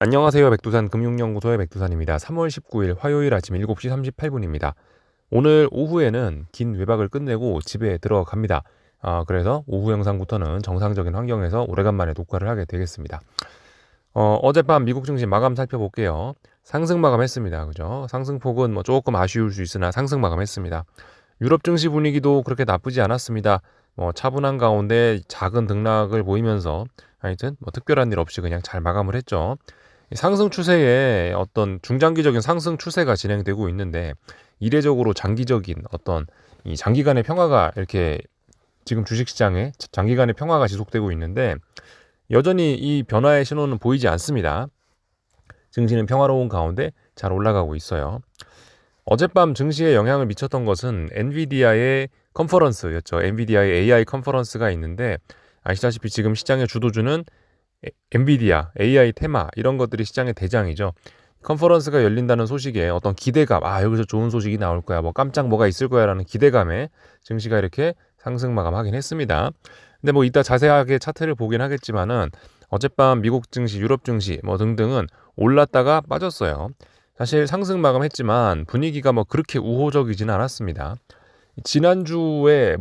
안녕하세요. 백두산 금융연구소의 백두산입니다. 3월 19일 화요일 아침 7시 38분입니다. 오늘 오후에는 긴 외박을 끝내고 집에 들어갑니다. 그래서 오후 영상부터는 정상적인 환경에서 오래간만에 녹화를 하게 되겠습니다. 어젯밤 미국 증시 마감 살펴볼게요. 상승 마감했습니다. 그죠? 상승폭은 조금 아쉬울 수 있으나 상승 마감했습니다. 유럽 증시 분위기도 그렇게 나쁘지 않았습니다. 차분한 가운데 작은 등락을 보이면서 하여튼 특별한 일 없이 그냥 잘 마감을 했죠. 상승 추세에 어떤 중장기적인 상승 추세가 진행되고 있는데 이례적으로 장기적인 어떤 이 장기간의 평화가 이렇게 지금 주식시장에 장기간의 평화가 지속되고 있는데 여전히 이 변화의 신호는 보이지 않습니다. 증시는 평화로운 가운데 잘 올라가고 있어요. 어젯밤 증시에 영향을 미쳤던 것은 엔비디아의 컨퍼런스였죠. 엔비디아의 AI 컨퍼런스가 있는데 아시다시피 지금 시장의 주도주는 엔비디아, AI 테마 이런 것들이 시장의 대장이죠. 컨퍼런스가 열린다는 소식에 어떤 기대감, 여기서 좋은 소식이 나올 거야, 깜짝 뭐가 있을 거야라는 기대감에 증시가 이렇게 상승 마감하긴 했습니다. 근데 이따 자세하게 차트를 보긴 하겠지만은 어젯밤 미국 증시, 유럽 증시 등등은 올랐다가 빠졌어요. 사실 상승 마감했지만 분위기가 그렇게 우호적이지는 않았습니다. 지난주에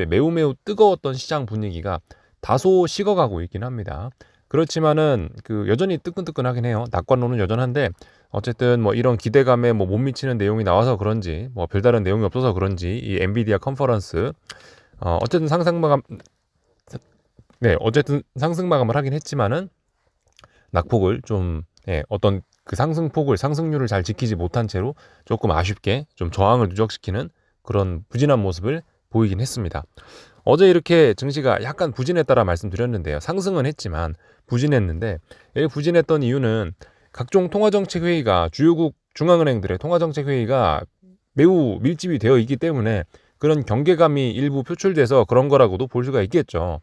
매우 뜨거웠던 시장 분위기가 다소 식어가고 있긴 합니다. 그렇지만은 여전히 뜨끈뜨끈하긴 해요. 낙관론은 여전한데 어쨌든 이런 기대감에 못 미치는 내용이 나와서 그런지 별다른 내용이 없어서 그런지 이 엔비디아 컨퍼런스 어쨌든 상승 마감을 하긴 했지만은 낙폭을 좀 어떤 상승률을 잘 지키지 못한 채로 조금 아쉽게 좀 저항을 누적시키는 그런 부진한 모습을 보이긴 했습니다. 어제 이렇게 증시가 약간 부진했다라 말씀드렸는데요. 상승은 했지만 부진했는데 부진했던 이유는 각종 통화정책회의가 주요국 중앙은행들의 통화정책회의가 매우 밀집이 되어 있기 때문에 그런 경계감이 일부 표출돼서 그런 거라고도 볼 수가 있겠죠.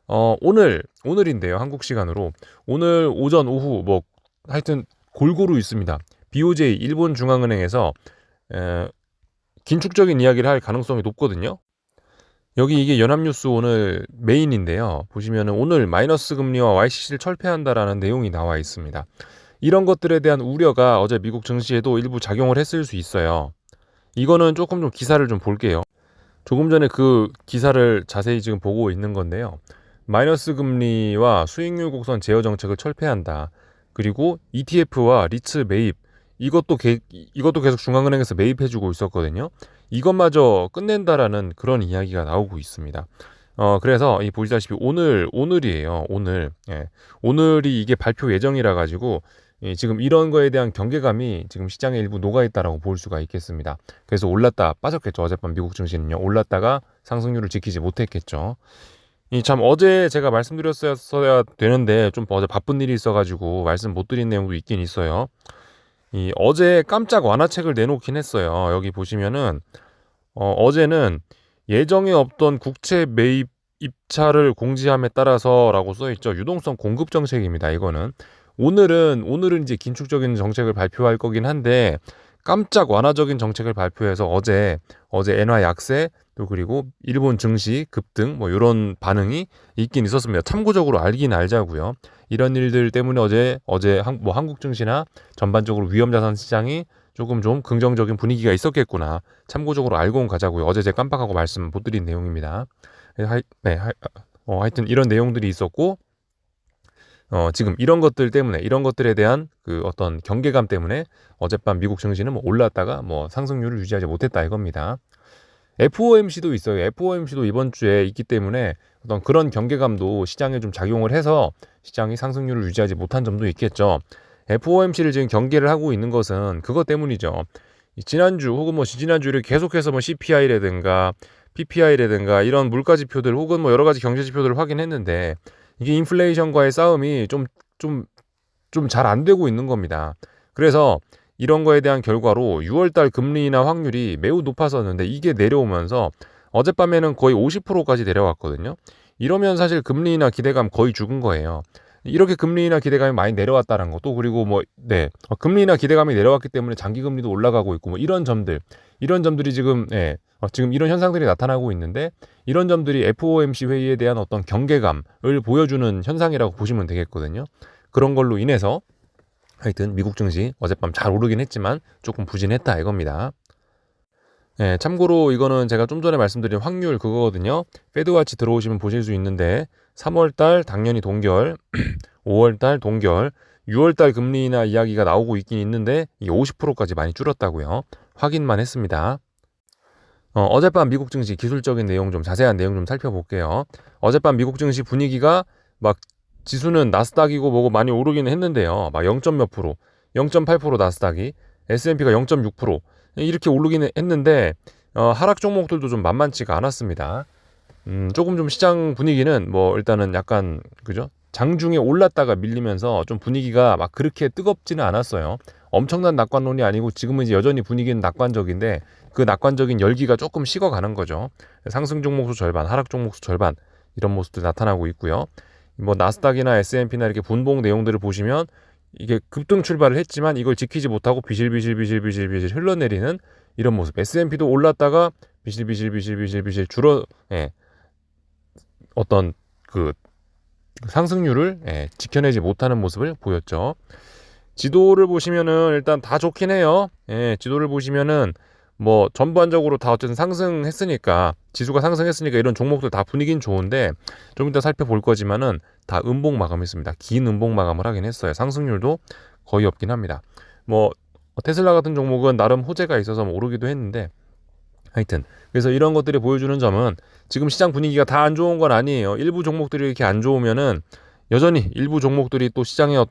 오늘인데요. 한국 시간으로 오늘 오전 오후 하여튼 골고루 있습니다. BOJ 일본 중앙은행에서 긴축적인 이야기를 할 가능성이 높거든요. 여기 이게 연합뉴스 오늘 메인인데요. 보시면은 오늘 마이너스 금리와 YCC를 철폐한다라는 내용이 나와 있습니다. 이런 것들에 대한 우려가 어제 미국 증시에도 일부 작용을 했을 수 있어요. 이거는 조금 좀 기사를 좀 볼게요. 조금 전에 그 기사를 자세히 지금 보고 있는 건데요. 마이너스 금리와 수익률 곡선 제어 정책을 철폐한다. 그리고 ETF와 리츠 매입 이것도 계속 중앙은행에서 매입해주고 있었거든요. 이것마저 끝낸다라는 그런 이야기가 나오고 있습니다. 그래서 보시다시피 오늘이에요. 오늘이 이게 발표 예정이라 가지고 지금 이런 거에 대한 경계감이 지금 시장에 일부 녹아있다라고 볼 수가 있겠습니다. 그래서 올랐다 빠졌겠죠. 어젯밤 미국 증시는요. 올랐다가 상승률을 지키지 못했겠죠. 참 어제 제가 말씀드렸어야 되는데 좀 어제 바쁜 일이 있어가지고 말씀 못 드린 내용도 있긴 있어요. 어제 깜짝 완화책을 내놓긴 했어요. 여기 보시면은 어제는 예정에 없던 국채 매입 입찰을 공지함에 따라서라고 써있죠. 유동성 공급 정책입니다. 이거는 오늘은 이제 긴축적인 정책을 발표할 거긴 한데 깜짝 완화적인 정책을 발표해서 어제 엔화 약세 또 그리고 일본 증시 급등 이런 반응이 있긴 있었습니다. 참고적으로 알긴 알자고요. 이런 일들 때문에 어제 한국 증시나 전반적으로 위험자산 시장이 조금 좀 긍정적인 분위기가 있었겠구나. 참고적으로 알고 가자고요. 어제 제가 깜빡하고 말씀 못 드린 내용입니다. 하여튼 이런 내용들이 있었고 지금 이런 것들 때문에 이런 것들에 대한 그 어떤 경계감 때문에 어젯밤 미국 증시는 올랐다가 상승률을 유지하지 못했다 이겁니다. FOMC도 있어요. FOMC도 이번 주에 있기 때문에 어떤 그런 경계감도 시장에 좀 작용을 해서 시장이 상승률을 유지하지 못한 점도 있겠죠. FOMC를 지금 경계를 하고 있는 것은 그것 때문이죠. 지난주 혹은 지지난주 이렇게 계속해서 CPI라든가 PPI라든가 이런 물가 지표들 혹은 여러 가지 경제 지표들을 확인했는데 이게 인플레이션과의 싸움이 좀 잘 안 되고 있는 겁니다. 그래서 이런 거에 대한 결과로 6월달 금리나 확률이 매우 높았었는데 이게 내려오면서 어젯밤에는 거의 50%까지 내려왔거든요. 이러면 사실 금리나 기대감 거의 죽은 거예요. 이렇게 금리나 기대감이 많이 내려왔다는 것도 그리고 금리나 기대감이 내려왔기 때문에 장기 금리도 올라가고 있고 이런 점들이 지금 지금 이런 현상들이 나타나고 있는데 이런 점들이 FOMC 회의에 대한 어떤 경계감을 보여주는 현상이라고 보시면 되겠거든요. 그런 걸로 인해서 하여튼 미국 증시 어젯밤 잘 오르긴 했지만 조금 부진했다 이겁니다. 네, 참고로 이거는 제가 좀 전에 말씀드린 확률 그거거든요. 패드와치 들어오시면 보실 수 있는데 3월달 당연히 동결, 5월달 동결, 6월달 금리 인하 이야기가 나오고 있긴 있는데 이게 50%까지 많이 줄었다고요. 확인만 했습니다. 어젯밤 미국 증시 기술적인 내용 좀 자세한 내용 좀 살펴볼게요. 어젯밤 미국 증시 분위기가 막 지수는 나스닥이고 뭐고 많이 오르기는 했는데요. 막 0. 몇 프로, 0.8% 나스닥이, S&P가 0.6% 이렇게 오르기는 했는데 하락 종목들도 좀 만만치가 않았습니다. 조금 좀 시장 분위기는 뭐 일단은 약간 그죠? 장중에 올랐다가 밀리면서 좀 분위기가 막 그렇게 뜨겁지는 않았어요. 엄청난 낙관론이 아니고 지금은 이제 여전히 분위기는 낙관적인데 그 낙관적인 열기가 조금 식어가는 거죠. 상승 종목수 절반, 하락 종목수 절반 이런 모습도 나타나고 있고요. 뭐 나스닥이나 S&P나 이렇게 분봉 내용들을 보시면 이게 급등 출발을 했지만 이걸 지키지 못하고 비실비실 흘러내리는 이런 모습. S&P도 올랐다가 비실 줄어 어떤 그 상승률을 지켜내지 못하는 모습을 보였죠. 지도를 보시면은 일단 다 좋긴 해요. 지도를 보시면은 뭐 전반적으로 다 어쨌든 상승했으니까 지수가 상승했으니까 이런 종목들 다 분위기는 좋은데 좀 이따 살펴볼 거지만은 다 음봉 마감했습니다. 긴 음봉 마감을 하긴 했어요. 상승률도 거의 없긴 합니다. 뭐 테슬라 같은 종목은 나름 호재가 있어서 뭐 오르기도 했는데 하여튼 그래서 이런 것들이 보여주는 점은 지금 시장 분위기가 다 안 좋은 건 아니에요. 일부 종목들이 이렇게 안 좋으면은 여전히 일부 종목들이 또 시장의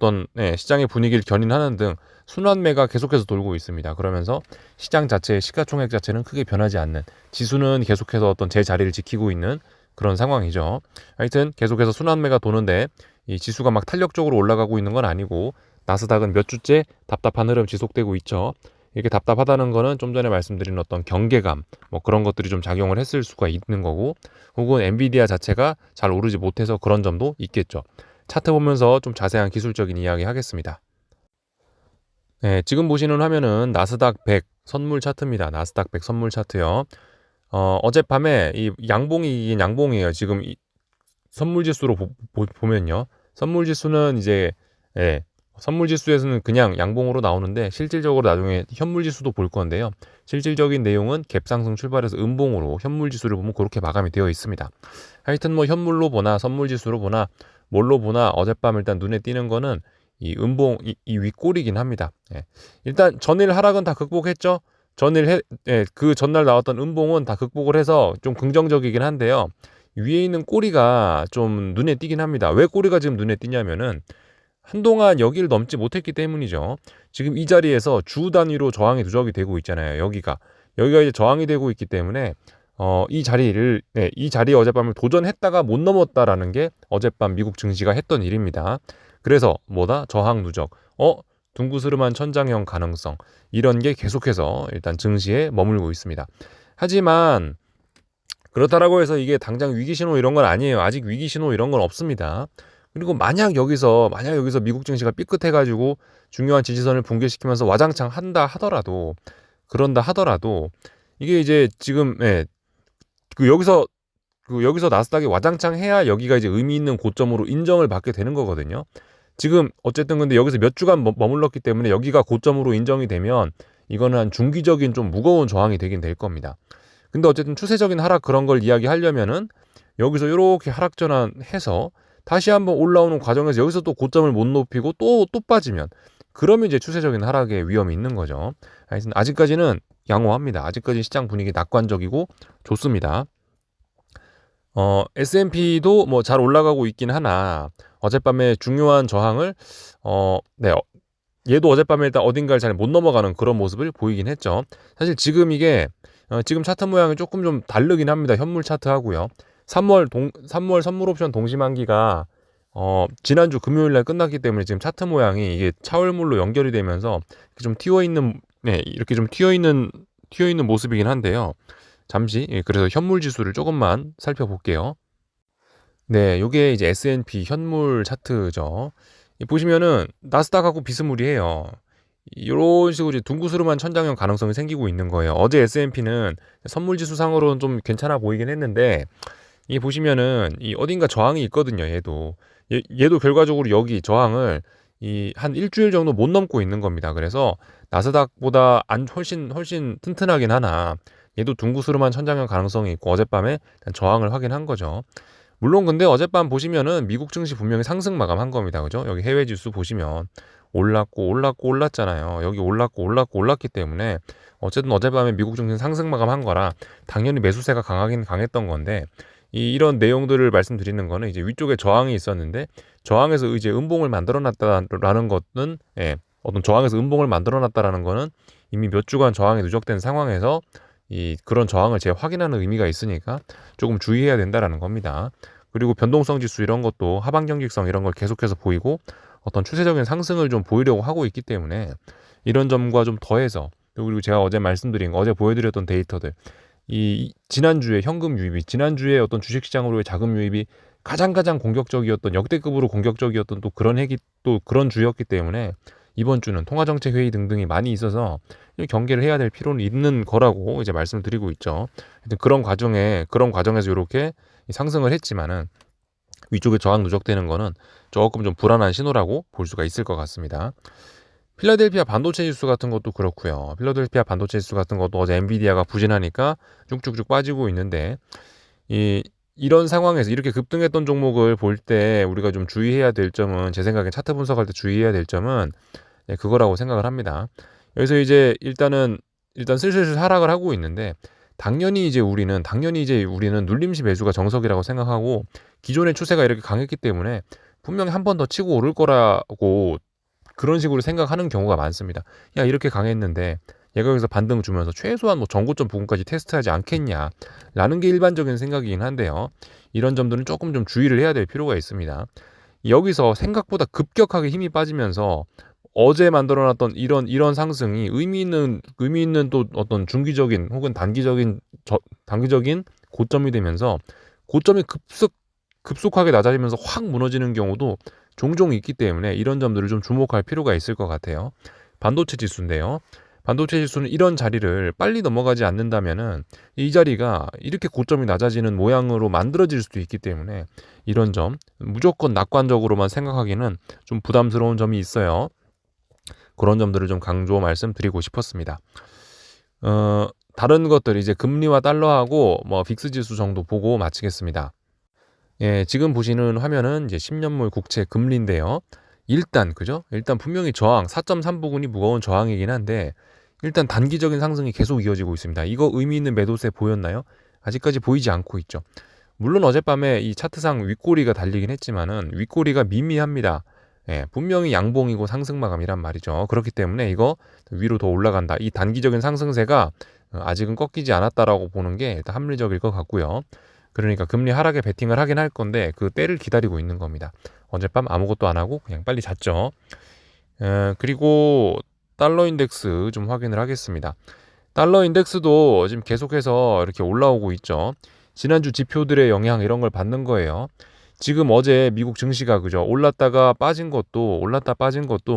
시장의 분위기를 견인하는 등 순환매가 계속해서 돌고 있습니다. 그러면서 시장 자체의 시가총액 자체는 크게 변하지 않는, 지수는 계속해서 어떤 제 자리를 지키고 있는 그런 상황이죠. 하여튼 계속해서 순환매가 도는데 이 지수가 막 탄력적으로 올라가고 있는 건 아니고 나스닥은 몇 주째 답답한 흐름 지속되고 있죠. 이렇게 답답하다는 거는 좀 전에 말씀드린 어떤 경계감 뭐 그런 것들이 좀 작용을 했을 수가 있는 거고, 혹은 엔비디아 자체가 잘 오르지 못해서 그런 점도 있겠죠. 차트 보면서 좀 자세한 기술적인 이야기 하겠습니다. 네, 지금 보시는 화면은 나스닥 100 선물 차트입니다. 나스닥 100 선물 차트요. 어젯밤에 이 양봉이긴 양봉이에요. 지금 이 선물 지수로 보면요. 선물 지수는 이제 선물 지수에서는 그냥 양봉으로 나오는데 실질적으로 나중에 현물 지수도 볼 건데요. 실질적인 내용은 갭상승 출발해서 음봉으로 현물 지수를 보면 그렇게 마감이 되어 있습니다. 하여튼 뭐 현물로 보나 선물 지수로 보나 뭘로 보나 어젯밤 일단 눈에 띄는 거는 이 음봉 이 윗골이긴 합니다. 일단 전일 하락은 다 극복했죠. 그 전날 나왔던 음봉은 다 극복을 해서 좀 긍정적이긴 한데요. 위에 있는 꼬리가 좀 눈에 띄긴 합니다. 왜 꼬리가 지금 눈에 띄냐면은 한동안 여기를 넘지 못했기 때문이죠. 지금 이 자리에서 주 단위로 저항이 누적이 되고 있잖아요. 여기가 이제 저항이 되고 있기 때문에 이 자리에 어젯밤을 도전했다가 못 넘었다라는 게 어젯밤 미국 증시가 했던 일입니다. 그래서 뭐다? 저항 누적. 둥구스름한 천장형 가능성. 이런 게 계속해서 일단 증시에 머물고 있습니다. 하지만 그렇다라고 해서 이게 당장 위기 신호 이런 건 아니에요. 아직 위기 신호 이런 건 없습니다. 그리고 만약 여기서 미국 증시가 삐끗해가지고 중요한 지지선을 붕괴시키면서 와장창 그런다 하더라도 이게 이제 지금 여기서 나스닥이 와장창 해야 여기가 이제 의미 있는 고점으로 인정을 받게 되는 거거든요. 지금 어쨌든 근데 여기서 몇 주간 머물렀기 때문에 여기가 고점으로 인정이 되면 이거는 한 중기적인 좀 무거운 저항이 되긴 될 겁니다. 근데 어쨌든 추세적인 하락 그런 걸 이야기하려면은 여기서 이렇게 하락 전환해서 다시 한번 올라오는 과정에서 여기서 또 고점을 못 높이고 또 빠지면 그러면 이제 추세적인 하락의 위험이 있는 거죠. 하여튼 아직까지는 양호합니다. 아직까지 시장 분위기 낙관적이고 좋습니다. S&P도 뭐 잘 올라가고 있긴 하나 어젯밤에 중요한 저항을 얘도 어젯밤에 일단 어딘가를 잘 못 넘어가는 그런 모습을 보이긴 했죠. 사실 지금 이게 지금 차트 모양이 조금 좀 다르긴 합니다. 현물 차트하고요. 3월 선물 옵션 동시만기가 지난주 금요일 날 끝났기 때문에 지금 차트 모양이 이게 차월물로 연결이 되면서 좀 이렇게 좀 튀어 있는 모습이긴 한데요. 잠시 그래서 현물 지수를 조금만 살펴볼게요. 네, 요게 이제 S&P 현물 차트죠. 보시면은 나스닥하고 비스무리해요. 이런 식으로 이제 둥구스름한 천장형 가능성이 생기고 있는 거예요. 어제 S&P는 선물 지수 상으로는 좀 괜찮아 보이긴 했는데 이 보시면은 이 어딘가 저항이 있거든요. 얘도 얘도 결과적으로 여기 저항을 한 일주일 정도 못 넘고 있는 겁니다. 그래서 나스닥보다 훨씬 튼튼하긴 하나 얘도 둥구스름한 천장형 가능성이 있고 어젯밤에 저항을 확인한 거죠. 물론 근데 어젯밤 보시면은 미국 증시 분명히 상승 마감한 겁니다. 그죠? 여기 해외 지수 보시면 올랐잖아요. 여기 올랐기 때문에 어쨌든 어젯밤에 미국 증시 상승 마감한 거라 당연히 매수세가 강하긴 강했던 건데 이런 내용들을 말씀드리는 거는 이제 위쪽에 저항이 있었는데 저항에서 이제 음봉을 만들어 놨다라는 것은 어떤 저항에서 음봉을 만들어 놨다라는 거는 이미 몇 주간 저항이 누적된 상황에서 그런 저항을 재확인하는 의미가 있으니까 조금 주의해야 된다라는 겁니다. 그리고 변동성 지수 이런 것도 하방 경직성 이런 걸 계속해서 보이고 어떤 추세적인 상승을 좀 보이려고 하고 있기 때문에 이런 점과 좀 더해서 그리고 제가 어제 말씀드린 어제 보여드렸던 데이터들 지난주에 현금 유입이 지난주에 어떤 주식시장으로의 자금 유입이 가장 공격적이었던 역대급으로 공격적이었던 또 그런 해기 또 그런 주였기 때문에 이번 주는 통화정책 회의 등등이 많이 있어서 경계를 해야 될 필요는 있는 거라고 이제 말씀드리고 있죠. 하여튼 그런 과정에서 이렇게 상승을 했지만은 위쪽에 저항 누적되는 거는 조금 좀 불안한 신호라고 볼 수가 있을 것 같습니다. 필라델피아 반도체 지수 같은 것도 그렇고요. 필라델피아 반도체 지수 같은 것도 어제 엔비디아가 부진하니까 쭉쭉쭉 빠지고 있는데 이런 상황에서 이렇게 급등했던 종목을 볼 때 우리가 좀 주의해야 될 점은 제 생각엔 차트 분석할 때 주의해야 될 점은 그거라고 생각을 합니다. 여기서 이제 일단 슬슬 하락을 하고 있는데 당연히 이제 우리는 눌림시 매수가 정석이라고 생각하고 기존의 추세가 이렇게 강했기 때문에 분명히 한 번 더 치고 오를 거라고 그런 식으로 생각하는 경우가 많습니다. 야, 이렇게 강했는데 얘가 여기서 반등 주면서 최소한 뭐 전고점 부분까지 테스트하지 않겠냐 라는 게 일반적인 생각이긴 한데요. 이런 점들은 조금 좀 주의를 해야 될 필요가 있습니다. 여기서 생각보다 급격하게 힘이 빠지면서 어제 만들어놨던 이런 상승이 의미 있는 또 어떤 중기적인 혹은 단기적인 고점이 되면서 고점이 급속하게 낮아지면서 확 무너지는 경우도 종종 있기 때문에 이런 점들을 좀 주목할 필요가 있을 것 같아요. 반도체 지수인데요. 반도체 지수는 이런 자리를 빨리 넘어가지 않는다면은 이 자리가 이렇게 고점이 낮아지는 모양으로 만들어질 수도 있기 때문에 이런 점 무조건 낙관적으로만 생각하기는 좀 부담스러운 점이 있어요. 그런 점들을 좀 강조 말씀드리고 싶었습니다. 다른 것들 이제 금리와 달러하고 뭐 빅스 지수 정도 보고 마치겠습니다. 예, 지금 보시는 화면은 이제 10년물 국채 금리인데요. 일단 분명히 저항 4.3 부근이 무거운 저항이긴 한데 일단 단기적인 상승이 계속 이어지고 있습니다. 이거 의미 있는 매도세 보였나요? 아직까지 보이지 않고 있죠. 물론 어젯밤에 이 차트상 윗꼬리가 달리긴 했지만은 윗꼬리가 미미합니다. 예, 분명히 양봉이고 상승 마감이란 말이죠. 그렇기 때문에 이거 위로 더 올라간다. 이 단기적인 상승세가 아직은 꺾이지 않았다라고 보는 게 일단 합리적일 것 같고요. 그러니까 금리 하락에 베팅을 하긴 할 건데 그 때를 기다리고 있는 겁니다. 어젯밤 아무것도 안 하고 그냥 빨리 잤죠. 그리고 달러 인덱스 좀 확인을 하겠습니다. 달러 인덱스도 지금 계속해서 이렇게 올라오고 있죠. 지난주 지표들의 영향 이런 걸 받는 거예요. 지금 어제 미국 증시가 올랐다 빠진 것도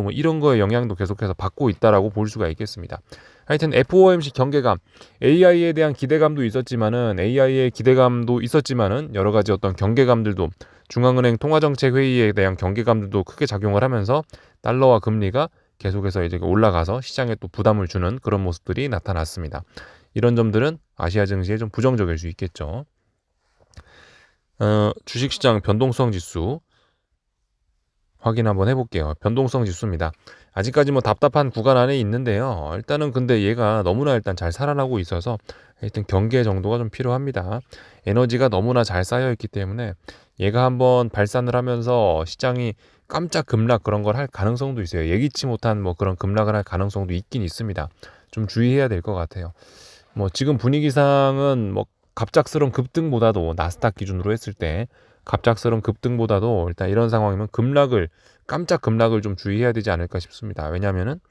뭐 이런 거에 영향도 계속해서 받고 있다라고 볼 수가 있겠습니다. 하여튼 FOMC 경계감, AI에 대한 기대감도 있었지만은 여러 가지 어떤 경계감들도 중앙은행 통화정책 회의에 대한 경계감들도 크게 작용을 하면서 달러와 금리가 계속해서 이제 올라가서 시장에 또 부담을 주는 그런 모습들이 나타났습니다. 이런 점들은 아시아 증시에 좀 부정적일 수 있겠죠. 주식시장 변동성 지수 확인 한번 해볼게요. 변동성 지수입니다. 아직까지 뭐 답답한 구간 안에 있는데요. 일단은 근데 얘가 너무나 일단 잘 살아나고 있어서 하여튼 경계 정도가 좀 필요합니다. 에너지가 너무나 잘 쌓여 있기 때문에 얘가 한번 발산을 하면서 시장이 깜짝 급락 그런 걸 할 가능성도 있어요. 예기치 못한 뭐 그런 급락을 할 가능성도 있긴 있습니다. 좀 주의해야 될 것 같아요. 뭐 지금 분위기상은 뭐 갑작스러운 급등보다도 나스닥 기준으로 했을 때 갑작스러운 급등보다도 일단 이런 상황이면 깜짝 급락을 좀 주의해야 되지 않을까 싶습니다. 왜냐하면은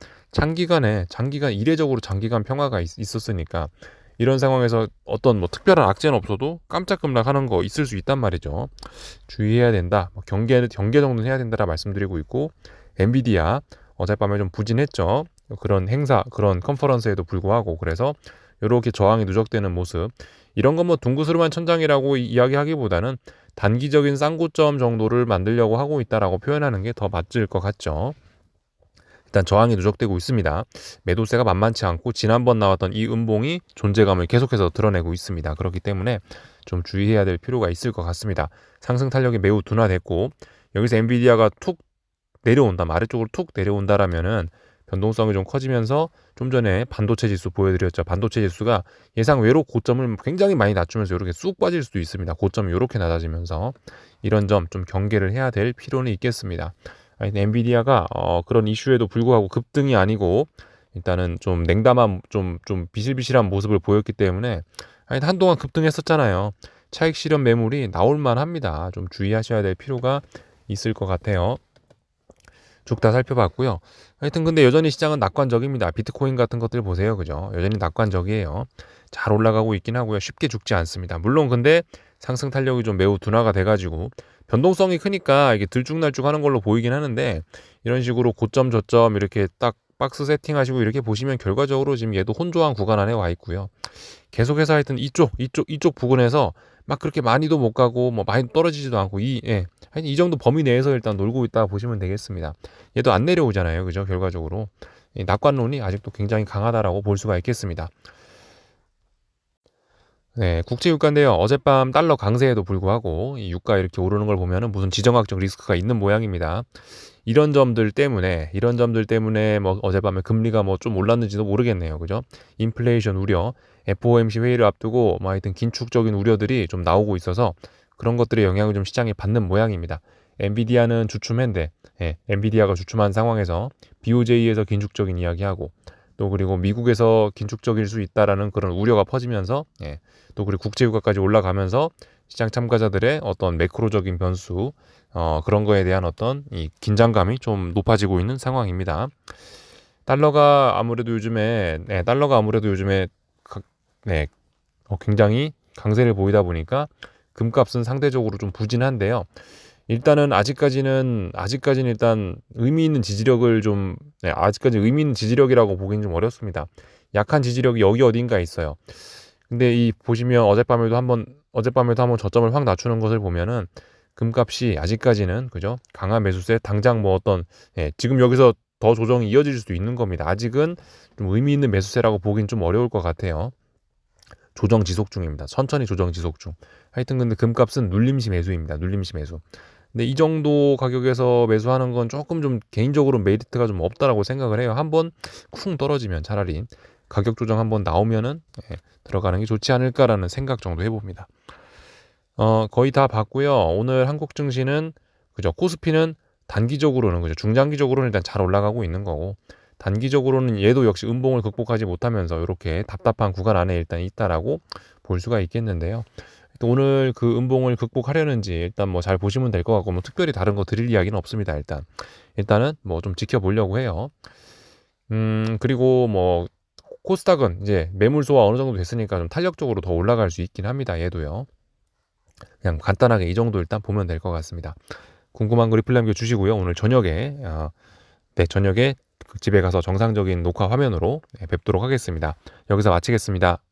이례적으로 장기간 평화가 있었으니까 이런 상황에서 어떤 뭐 특별한 악재는 없어도 깜짝 급락하는 거 있을 수 있단 말이죠. 주의해야 된다. 뭐 경계 정도는 해야 된다라 말씀드리고 있고 엔비디아 어젯밤에 좀 부진했죠. 그런 행사, 그런 컨퍼런스에도 불구하고 그래서 이렇게 저항이 누적되는 모습 이런 건 뭐 둥그스름한 천장이라고 이야기하기보다는 단기적인 쌍고점 정도를 만들려고 하고 있다라고 표현하는 게 더 맞을 것 같죠. 일단 저항이 누적되고 있습니다. 매도세가 만만치 않고 지난번 나왔던 이 음봉이 존재감을 계속해서 드러내고 있습니다. 그렇기 때문에 좀 주의해야 될 필요가 있을 것 같습니다. 상승 탄력이 매우 둔화됐고 여기서 엔비디아가 툭 내려온다, 아래쪽으로 툭 내려온다라면은 변동성이 좀 커지면서 좀 전에 반도체 지수 보여드렸죠. 반도체 지수가 예상 외로 고점을 굉장히 많이 낮추면서 이렇게 쑥 빠질 수도 있습니다. 고점이 이렇게 낮아지면서 이런 점 좀 경계를 해야 될 필요는 있겠습니다. 엔비디아가 그런 이슈에도 불구하고 급등이 아니고 일단은 좀 냉담한 좀 비실비실한 모습을 보였기 때문에 한동안 급등했었잖아요. 차익 실현 매물이 나올 만합니다. 좀 주의하셔야 될 필요가 있을 것 같아요. 쭉 다 살펴봤고요. 하여튼 근데 여전히 시장은 낙관적입니다. 비트코인 같은 것들 보세요. 그죠? 여전히 낙관적이에요. 잘 올라가고 있긴 하고요. 쉽게 죽지 않습니다. 물론 근데 상승 탄력이 좀 매우 둔화가 돼가지고 변동성이 크니까 이게 들쭉날쭉 하는 걸로 보이긴 하는데 이런 식으로 고점 저점 이렇게 딱 박스 세팅하시고 이렇게 보시면 결과적으로 지금 얘도 혼조한 구간 안에 와 있고요. 계속해서 하여튼 이쪽 부근에서 막 그렇게 많이도 못 가고 뭐 많이 떨어지지도 않고 하여튼 이 정도 범위 내에서 일단 놀고 있다 보시면 되겠습니다. 얘도 안 내려오잖아요. 그죠? 결과적으로 이 낙관론이 아직도 굉장히 강하다라고 볼 수가 있겠습니다. 네, 국제유가인데요. 어젯밤 달러 강세에도 불구하고 이 유가 이렇게 오르는 걸 보면은 무슨 지정학적 리스크가 있는 모양입니다. 이런 점들 때문에 뭐 어젯밤에 금리가 뭐 좀 올랐는지도 모르겠네요. 그죠? 인플레이션 우려, FOMC 회의를 앞두고 뭐 하여튼 긴축적인 우려들이 좀 나오고 있어서 그런 것들의 영향을 좀 시장에 받는 모양입니다. 엔비디아는 주춤한데, 엔비디아가 주춤한 상황에서 BOJ에서 긴축적인 이야기하고 또 그리고 미국에서 긴축적일 수 있다라는 그런 우려가 퍼지면서 또 그리고 국제유가까지 올라가면서 시장 참가자들의 어떤 매크로적인 변수 그런 거에 대한 어떤 이 긴장감이 좀 높아지고 있는 상황입니다. 달러가 아무래도 요즘에 네, 굉장히 강세를 보이다 보니까 금값은 상대적으로 좀 부진한데요. 일단은 아직까지는 일단 아직까지 의미 있는 지지력이라고 보기는 좀 어렵습니다. 약한 지지력이 여기 어딘가에 있어요. 근데 이 보시면 어젯밤에도 한번 저점을 확 낮추는 것을 보면은 금값이 아직까지는 그죠? 강한 매수세 당장 뭐 어떤 지금 여기서 더 조정이 이어질 수도 있는 겁니다. 아직은 좀 의미 있는 매수세라고 보긴 좀 어려울 것 같아요. 조정 지속 중입니다. 천천히 조정 지속 중. 하여튼 근데 금값은 눌림시 매수입니다. 눌림시 매수. 근데 이 정도 가격에서 매수하는 건 조금 좀 개인적으로 메리트가 좀 없다라고 생각을 해요. 한번 쿵 떨어지면 차라리 가격 조정 한번 나오면은 들어가는 게 좋지 않을까라는 생각 정도 해봅니다. 거의 다 봤고요. 오늘 한국 증시는 그죠? 코스피는 단기적으로는 그죠? 중장기적으로는 일단 잘 올라가고 있는 거고 단기적으로는 얘도 역시 음봉을 극복하지 못하면서 이렇게 답답한 구간 안에 일단 있다라고 볼 수가 있겠는데요. 오늘 그 음봉을 극복하려는지 일단 뭐 잘 보시면 될 것 같고 뭐 특별히 다른 거 드릴 이야기는 없습니다. 일단은 뭐 좀 지켜보려고 해요. 그리고 뭐 코스닥은 이제 매물 소화 어느 정도 됐으니까 좀 탄력적으로 더 올라갈 수 있긴 합니다. 얘도요. 그냥 간단하게 이 정도 일단 보면 될 것 같습니다. 궁금한 거 리플 남겨주시고요. 오늘 저녁에 그 집에 가서 정상적인 녹화 화면으로 뵙도록 하겠습니다. 여기서 마치겠습니다.